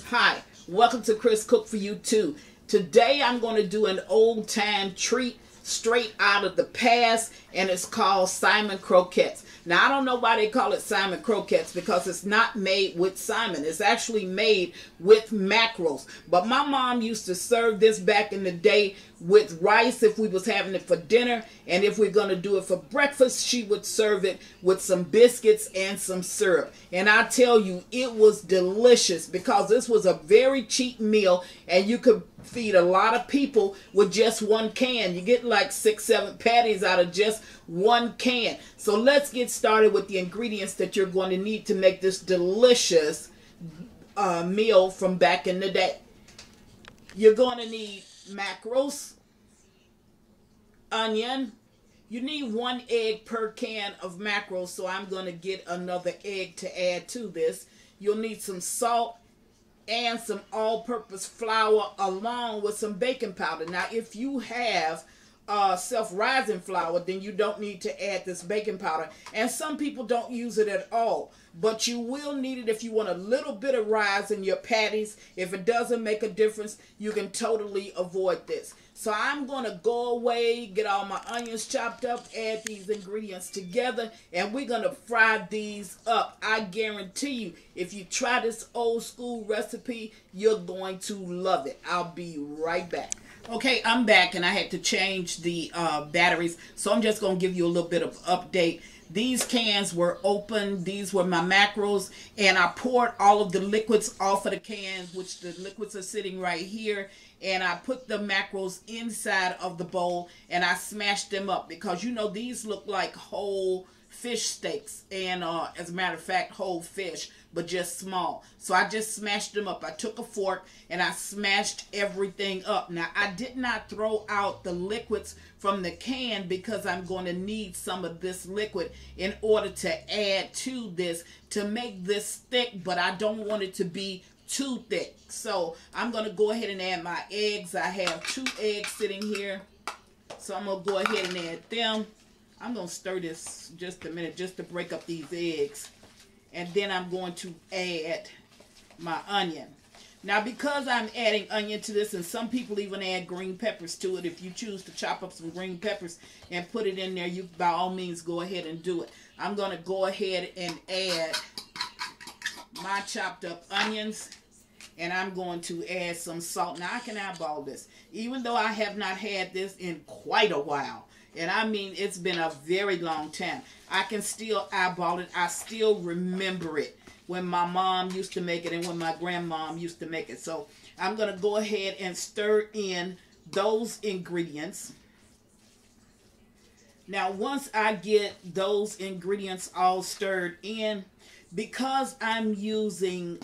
Hi, welcome to Chris Cook for You Too. Today I'm going to do an old time treat straight out of the past, and it's called Salmon Croquettes. Now I don't know why they call it Salmon Croquettes, because it's not made with salmon. It's actually made with mackerels. But my mom used to serve this back in the day with rice if we was having it for dinner, and if we're going to do it for breakfast, she would serve it with some biscuits and some syrup. And I tell you, it was delicious because this was a very cheap meal, and you could feed a lot of people with just one can. You get like 6-7 patties out of just one can. So let's get started with the ingredients that you're going to need to make this delicious meal from back in the day. You're going to need mackerels, onion. You need 1 egg per can of mackerels, so I'm going to get another egg to add to this. You'll need some salt and some all-purpose flour along with some baking powder. Now, if you have self-rising flour, then you don't need to add this baking powder. And some people don't use it at all. But you will need it if you want a little bit of rise in your patties. If it doesn't make a difference, you can totally avoid this. So I'm going to go away, get all my onions chopped up, add these ingredients together, and we're going to fry these up. I guarantee you, if you try this old school recipe, you're going to love it. I'll be right back. Okay, I'm back, and I had to change the batteries, so I'm just going to give you a little bit of update. These cans were open. These were my mackerels, and I poured all of the liquids off of the cans, which the liquids are sitting right here, and I put the mackerels inside of the bowl, and I smashed them up because, you know, these look like whole fish steaks, and as a matter of fact, whole fish, but just small. So I just smashed them up. I took a fork and I smashed everything up. Now, I did not throw out the liquids from the can because I'm going to need some of this liquid in order to add to this to make this thick, but I don't want it to be too thick. So I'm going to go ahead and add my eggs. I have 2 eggs sitting here, so I'm going to go ahead and add them. I'm going to stir this just a minute just to break up these eggs. And then I'm going to add my onion. Now, because I'm adding onion to this, and some people even add green peppers to it, if you choose to chop up some green peppers and put it in there, you by all means go ahead and do it. I'm going to go ahead and add my chopped up onions, and I'm going to add some salt. Now, I can eyeball this, even though I have not had this in quite a while. And I mean, it's been a very long time. I can still eyeball it. I still remember it when my mom used to make it and when my grandmom used to make it. So I'm going to go ahead and stir in those ingredients. Now, once I get those ingredients all stirred in, because I'm using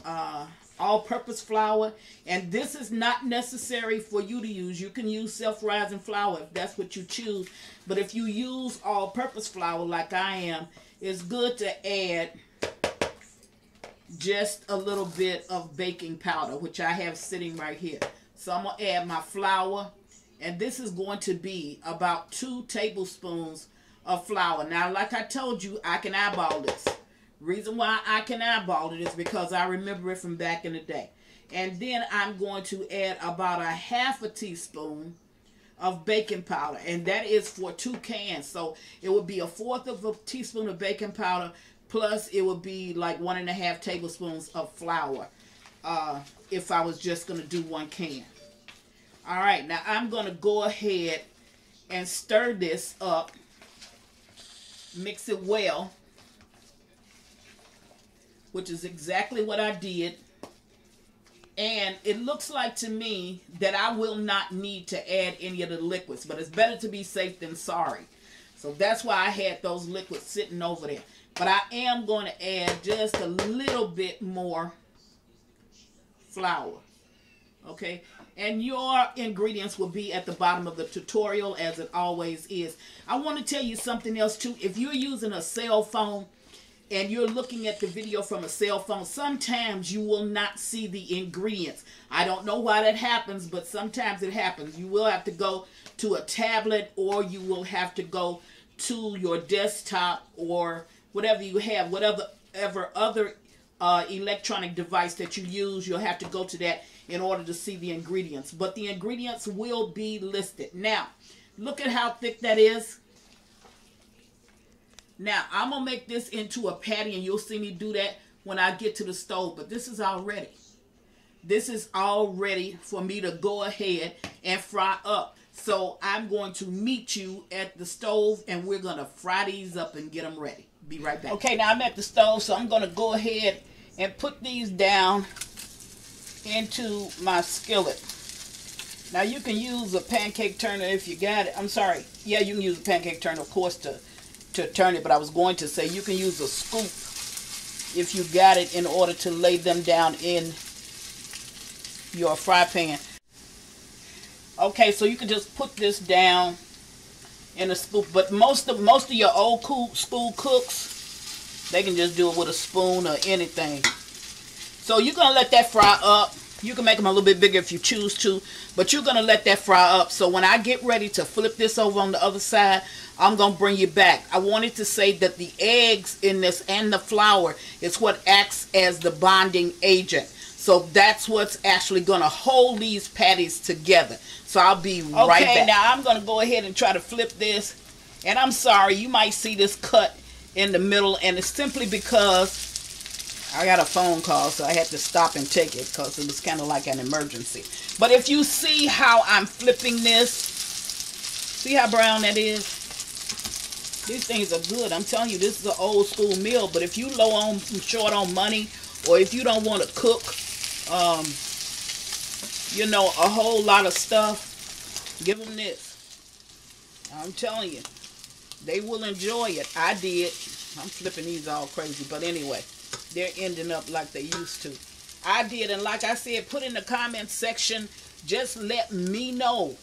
all-purpose flour, and this is not necessary for you to use. You can use self-rising flour if that's what you choose, but if you use all-purpose flour like I am, it's good to add just a little bit of baking powder, which I have sitting right here. So I'm going to add my flour, and this is going to be about 2 tablespoons of flour. Now, like I told you, I can eyeball this. Reason why I can eyeball it is because I remember it from back in the day. And then I'm going to add about a 1/2 teaspoon of baking powder, and that is for 2 cans. So it would be a 1/4 of a teaspoon of baking powder, plus it would be like 1½ tablespoons of flour if I was just going to do 1 can. All right, now I'm going to go ahead and stir this up, mix it well, which is exactly what I did. And it looks like to me that I will not need to add any of the liquids, but it's better to be safe than sorry. So that's why I had those liquids sitting over there. But I am going to add just a little bit more flour. Okay? And your ingredients will be at the bottom of the tutorial, as it always is. I want to tell you something else too. If you're using a cell phone, and you're looking at the video from a cell phone, sometimes you will not see the ingredients. I don't know why that happens, but sometimes it happens. You will have to go to a tablet, or you will have to go to your desktop, or whatever you have, whatever other electronic device that you use. You'll have to go to that in order to see the ingredients. But the ingredients will be listed. Now, look at how thick that is. Now, I'm going to make this into a patty, and you'll see me do that when I get to the stove. But this is all ready. This is all ready for me to go ahead and fry up. So I'm going to meet you at the stove, and we're going to fry these up and get them ready. Be right back. Okay, now I'm at the stove, so I'm going to go ahead and put these down into my skillet. Now, you can use a pancake turner if you got it. I'm sorry. Yeah, you can use a pancake turner, of course, to turn it. But I was going to say you can use a scoop if you got it in order to lay them down in your fry pan. Okay, so you can just put this down in a scoop. But most of your old school cooks, they can just do it with a spoon or anything. So you're going to let that fry up. You can make them a little bit bigger if you choose to, but you're going to let that fry up. So when I get ready to flip this over on the other side, I'm going to bring you back. I wanted to say that the eggs in this and the flour is what acts as the bonding agent. So that's what's actually going to hold these patties together. So I'll be right back. Okay, now I'm going to go ahead and try to flip this. And I'm sorry, you might see this cut in the middle, and it's simply because I got a phone call, so I had to stop and take it because it was kind of like an emergency. But if you see how I'm flipping this, see how brown that is? These things are good. I'm telling you, this is an old school meal. But if you short on money, or if you don't want to cook, you know, a whole lot of stuff, give them this. I'm telling you, they will enjoy it. I did. I'm flipping these all crazy, but anyway, they're ending up like they used to. I did, and like I said, put in the comment section, just let me know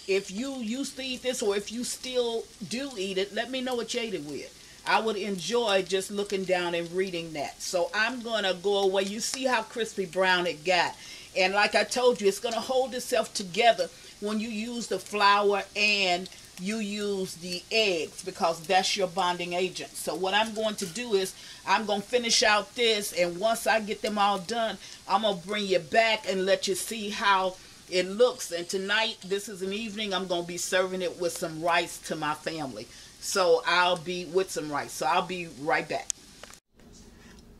if you used to eat this, or if you still do eat it. Let me know what you ate it with. I would enjoy just looking down and reading that. So I'm going to go away. You see how crispy brown it got. And like I told you, it's going to hold itself together when you use the flour and you use the eggs, because that's your bonding agent. So what I'm going to do is I'm going to finish out this, and once I get them all done, I'm going to bring you back and let you see how it looks. And tonight, this is an evening, I'm going to be serving it with some rice to my family. So I'll be with some rice. So I'll be right back.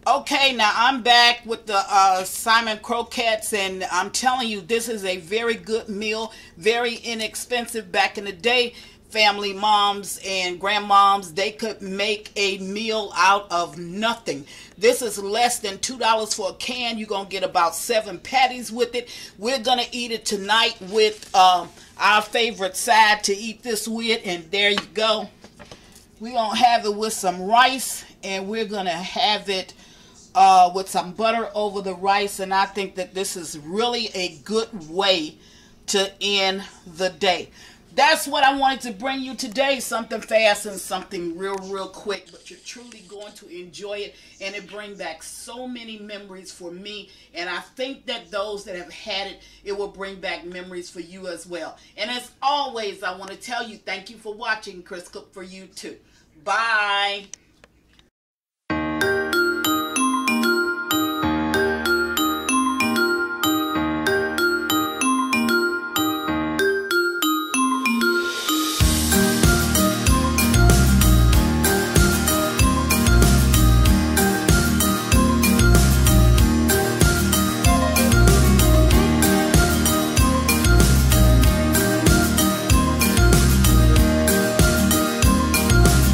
Okay, now I'm back with the Salmon croquettes, and I'm telling you, this is a very good meal, very inexpensive. Back in the day, family moms and grandmoms, they could make a meal out of nothing. This is less than $2 for a can. You're going to get about 7 patties with it. We're going to eat it tonight with our favorite side to eat this with, and there you go. We're going to have it with some rice, and we're going to have it with some butter over the rice. And I think that this is really a good way to end the day. That's what I wanted to bring you today. Something fast and something real quick, but you're truly going to enjoy it, and it brings back so many memories for me. And I think that those that have had it, it will bring back memories for you as well. And as always, I want to tell you, thank you for watching Chris Cook For You Too. Bye.